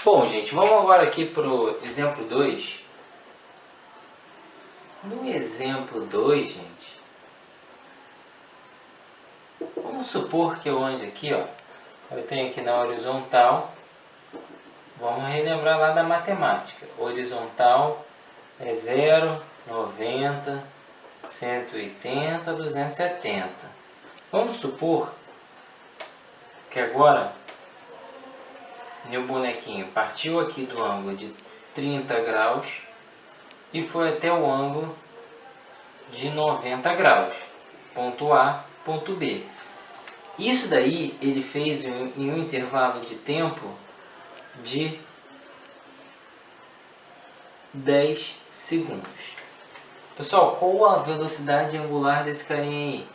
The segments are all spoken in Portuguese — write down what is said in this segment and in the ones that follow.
Bom, gente, vamos agora aqui para o exemplo 2. No exemplo 2, gente, vamos supor que eu ande aqui, ó. Eu tenho aqui na horizontal, vamos relembrar lá da matemática. Horizontal é 0, 90, 180, 270. Vamos supor que agora meu bonequinho partiu aqui do ângulo de 30 graus e foi até o ângulo de 90 graus, ponto A, ponto B. Isso daí ele fez em um intervalo de tempo de 10 segundos. Pessoal, qual a velocidade angular desse carinha aí?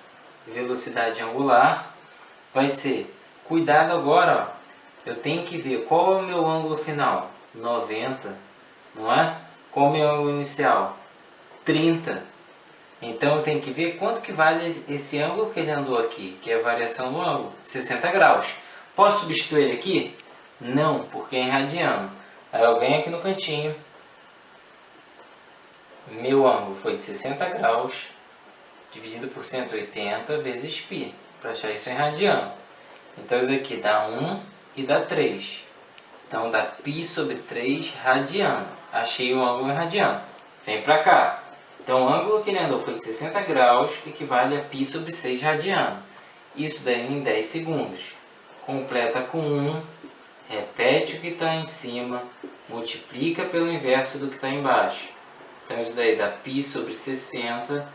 Velocidade angular vai ser, cuidado agora, ó, eu tenho que ver qual é o meu ângulo final, 90, não é? Qual é o meu ângulo inicial? 30. Então eu tenho que ver quanto que vale esse ângulo que ele andou aqui, que é a variação do ângulo, 60 graus. Posso substituir ele aqui? Não, porque é em radiano. Aí eu venho aqui no cantinho, meu ângulo foi de 60 graus, dividido por 180 vezes π, para achar isso em radiano. Então isso aqui dá 1 e dá 3. Então dá π sobre 3 radiano. Achei o ângulo em radiano. Vem para cá. Então o ângulo que ele andou foi de 60 graus, que equivale a π sobre 6 radiano. Isso daí em 10 segundos. Completa com 1, repete o que está em cima, multiplica pelo inverso do que está embaixo. Então isso daí dá π sobre 60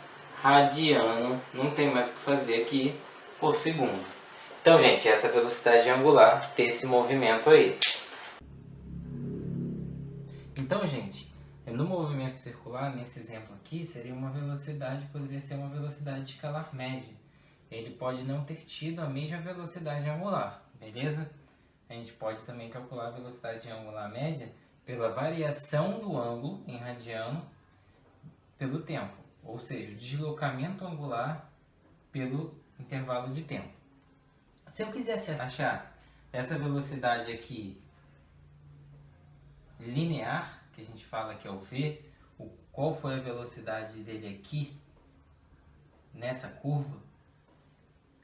radiano, não tem mais o que fazer aqui, por segundo. Então, gente, essa é a velocidade angular desse movimento aí. Então, gente, no movimento circular, nesse exemplo aqui, seria uma velocidade, poderia ser uma velocidade escalar média. Ele pode não ter tido a mesma velocidade angular, beleza? A gente pode também calcular a velocidade angular média pela variação do ângulo em radiano pelo tempo, ou seja, o deslocamento angular pelo intervalo de tempo. Se eu quisesse achar essa velocidade aqui linear, que a gente fala que é o v, qual foi a velocidade dele aqui, nessa curva,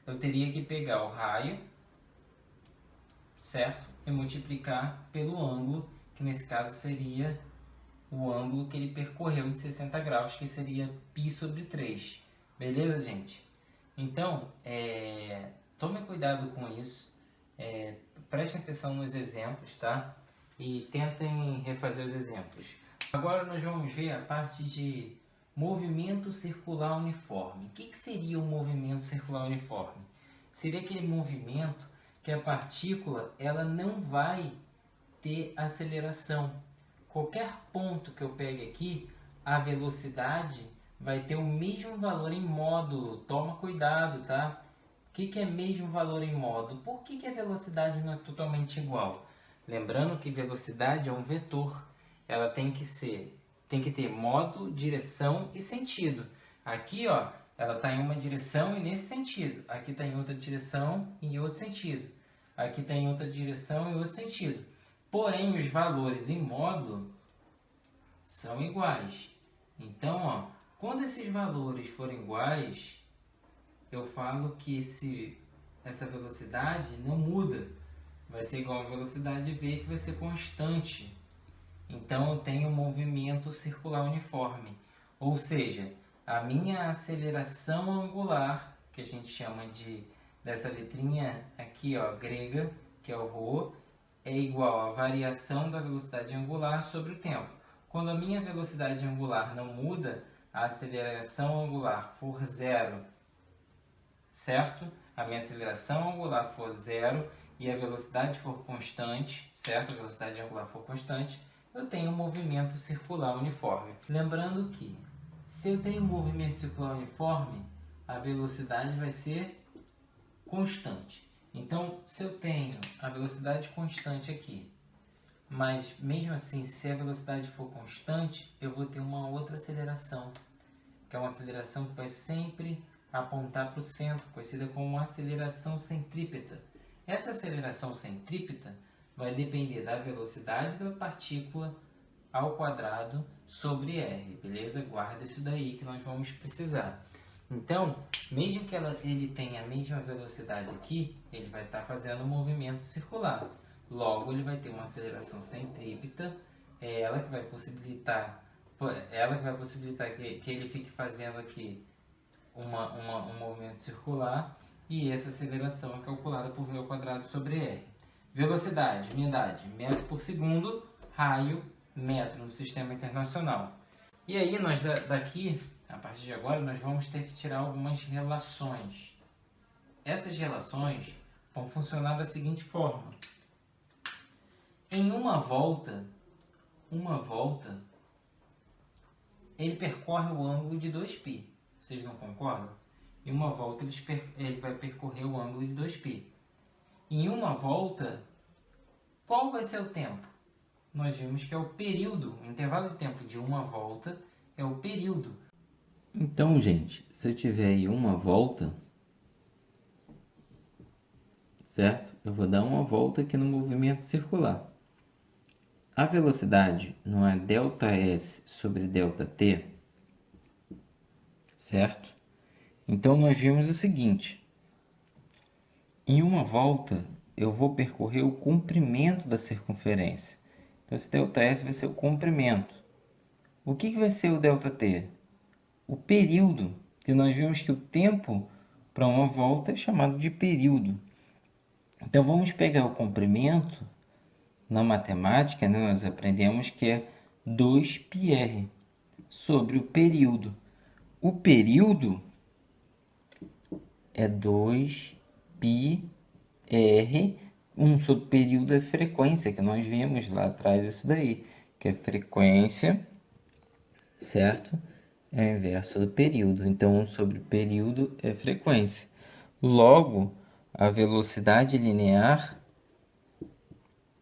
eu teria que pegar o raio, certo? E multiplicar pelo ângulo, que nesse caso seria o ângulo que ele percorreu de 60 graus, que seria π sobre 3. Beleza, gente? Então, tome cuidado com isso, prestem atenção nos exemplos, tá? E tentem refazer os exemplos. Agora nós vamos ver a parte de movimento circular uniforme. O que seria o movimento circular uniforme? Seria aquele movimento que a partícula ela não vai ter aceleração. Qualquer ponto que eu pegue aqui, a velocidade vai ter o mesmo valor em módulo. Toma cuidado, tá? O que é mesmo valor em módulo? Por que a velocidade não é totalmente igual? Lembrando que velocidade é um vetor. Ela tem que ter módulo, direção e sentido. Aqui, ó, ela está em uma direção e nesse sentido. Aqui está em outra direção e em outro sentido. Aqui está em outra direção e outro sentido. Porém, os valores em módulo são iguais. Então, ó, quando esses valores forem iguais, eu falo que essa velocidade não muda. Vai ser igual a velocidade v, que vai ser constante. Então, eu tenho um movimento circular uniforme. Ou seja, a minha aceleração angular, que a gente chama dessa letrinha aqui, ó, grega, que é o ρ, é igual à variação da velocidade angular sobre o tempo. Quando a minha velocidade angular não muda, a aceleração angular for zero, certo? A minha aceleração angular for zero e a velocidade for constante, certo? A velocidade angular for constante, eu tenho um movimento circular uniforme. Lembrando que, se eu tenho um movimento circular uniforme, a velocidade vai ser constante. Então, se eu tenho a velocidade constante aqui, mas mesmo assim, se a velocidade for constante, eu vou ter uma outra aceleração, que é uma aceleração que vai sempre apontar para o centro, conhecida como aceleração centrípeta. Essa aceleração centrípeta vai depender da velocidade da partícula ao quadrado sobre r, beleza? Guarda isso daí que nós vamos precisar. Então, mesmo que ele tenha a mesma velocidade aqui, ele vai estar fazendo um movimento circular. Logo, ele vai ter uma aceleração centrípeta, é ela que vai possibilitar, que ele fique fazendo aqui um movimento circular, e essa aceleração é calculada por v ao quadrado sobre r. Velocidade, unidade, metro por segundo, raio, metro no sistema internacional. E aí, nós daqui, a partir de agora, nós vamos ter que tirar algumas relações. Essas relações vão funcionar da seguinte forma. Em uma volta, ele percorre o ângulo de 2π. Vocês não concordam? Em uma volta, ele vai percorrer o ângulo de 2π. Em uma volta, qual vai ser o tempo? Nós vimos que é o período, o intervalo de tempo de uma volta é o período. Então, gente, se eu tiver aí uma volta, certo? Eu vou dar uma volta aqui no movimento circular. A velocidade não é ΔS sobre ΔT, certo? Então, nós vimos o seguinte. Em uma volta, eu vou percorrer o comprimento da circunferência. Então, esse ΔS vai ser o comprimento. O que vai ser o ΔT? O período, que nós vimos que o tempo para uma volta é chamado de período. Então, vamos pegar o comprimento. Na matemática, né, nós aprendemos que é 2πr sobre o período. O período é 2πr, 1 sobre período é frequência, que nós vimos lá atrás isso daí, que é frequência, certo? É o inverso do período. Então, 1 sobre período é frequência. Logo, a velocidade linear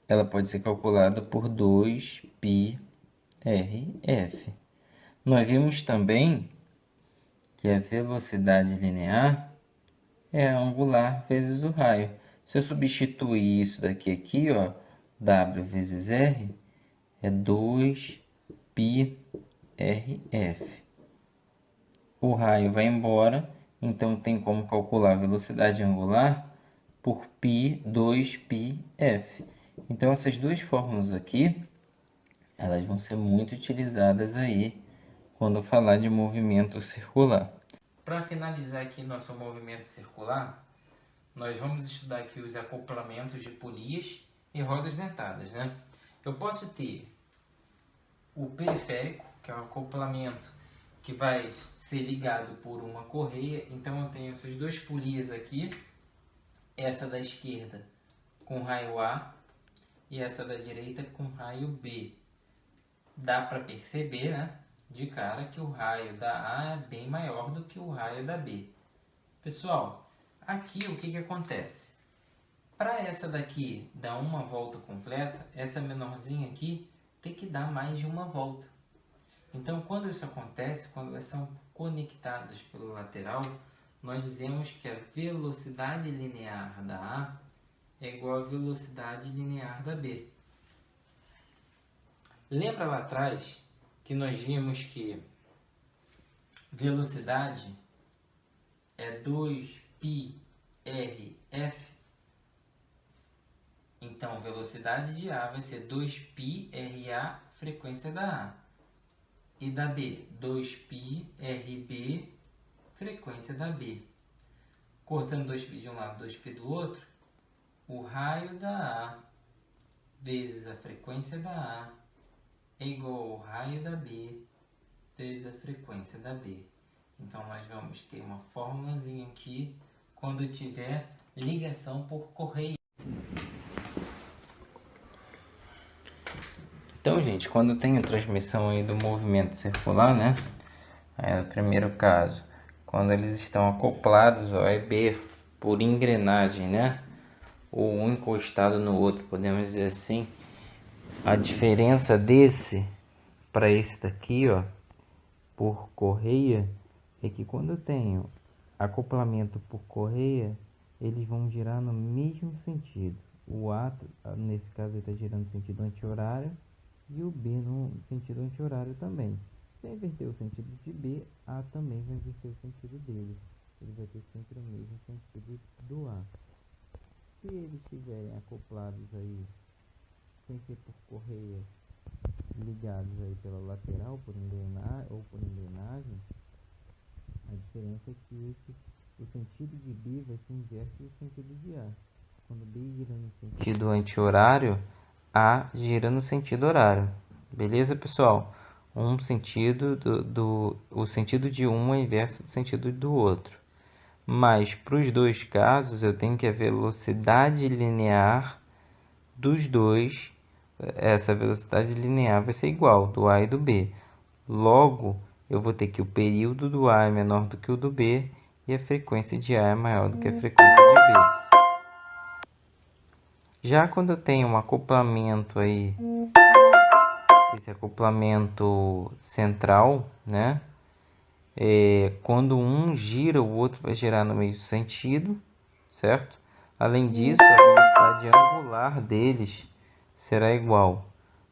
ela pode ser calculada por 2πrf. Nós vimos também que a velocidade linear é angular vezes o raio. Se eu substituir isso daqui aqui, ó, W vezes R, é 2πrf. O raio vai embora, então tem como calcular a velocidade angular por π, 2πf. Então, essas duas fórmulas aqui, elas vão ser muito utilizadas aí quando eu falar de movimento circular. Para finalizar aqui nosso movimento circular, nós vamos estudar aqui os acoplamentos de polias e rodas dentadas, né? Eu posso ter o periférico, que é o acoplamento que vai ser ligado por uma correia. Então, eu tenho essas duas polias aqui, essa da esquerda com raio A e essa da direita com raio B. Dá para perceber, né, de cara que o raio da A é bem maior do que o raio da B. Pessoal, aqui o que acontece? Para essa daqui dar uma volta completa, essa menorzinha aqui tem que dar mais de uma volta. Então, quando isso acontece, quando elas são conectadas pelo lateral, nós dizemos que a velocidade linear da A é igual à velocidade linear da B. Lembra lá atrás que nós vimos que velocidade é 2πrf? Então, velocidade de A vai ser 2πrA, frequência da A. E da B, 2πrB, frequência da B. Cortando 2π de um lado, 2π do outro, o raio da A vezes a frequência da A é igual ao raio da B vezes a frequência da B. Então, nós vamos ter uma formulazinha aqui quando tiver ligação por correia. Então, gente, quando tem a transmissão aí do movimento circular, né? Aí, no primeiro caso, quando eles estão acoplados ao EB por engrenagem, né? Ou um encostado no outro, podemos dizer assim. A diferença desse para esse daqui, ó, por correia, é que quando eu tenho acoplamento por correia, eles vão girar no mesmo sentido. o A, nesse caso, está girando no sentido anti-horário e o B no sentido anti-horário também. Se eu inverter o sentido de B, A também vai inverter o sentido dele. Ele vai ter sempre o mesmo sentido do A. Se eles estiverem acoplados aí, sem ser por correias ligados aí pela lateral, por engrenagem, a diferença é que o sentido de B vai ser inverso do sentido de A. Quando B gira no sentido anti-horário, A gira no sentido horário. Beleza, pessoal? O sentido de um é inverso do sentido do outro. Mas para os dois casos, eu tenho que a velocidade linear dos dois, essa velocidade linear vai ser igual, do A e do B. Logo, eu vou ter que o período do A é menor do que o do B e a frequência de A é maior do que a frequência de B. Já quando eu tenho um acoplamento aí, esse acoplamento central, né? Quando um gira, o outro vai girar no mesmo sentido, certo? Além disso, a velocidade angular deles será igual.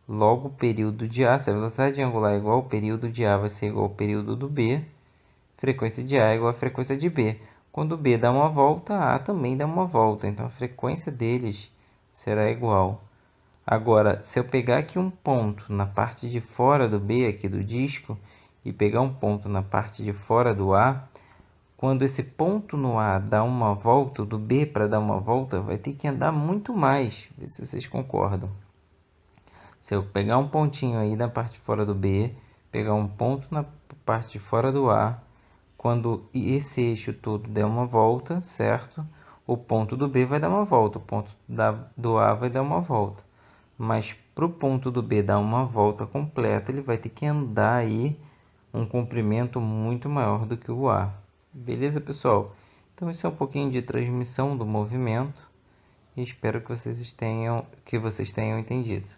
Logo, o período de A, se a velocidade angular é igual, o período de A vai ser igual ao período do B. Frequência de A é igual à frequência de B. Quando o B dá uma volta, A também dá uma volta. Então, a frequência deles será igual. Agora, se eu pegar aqui um ponto na parte de fora do B, aqui do disco, e pegar um ponto na parte de fora do A, quando esse ponto no A dá uma volta, do B para dar uma volta, vai ter que andar muito mais. Vê se vocês concordam. Se eu pegar um pontinho aí na parte de fora do B, pegar um ponto na parte de fora do A, quando esse eixo todo der uma volta, certo? O ponto do B vai dar uma volta, o ponto do A vai dar uma volta. Mas para o ponto do B dar uma volta completa, ele vai ter que andar aí um comprimento muito maior do que o A. Beleza, pessoal? Então, isso é um pouquinho de transmissão do movimento e espero que vocês tenham entendido.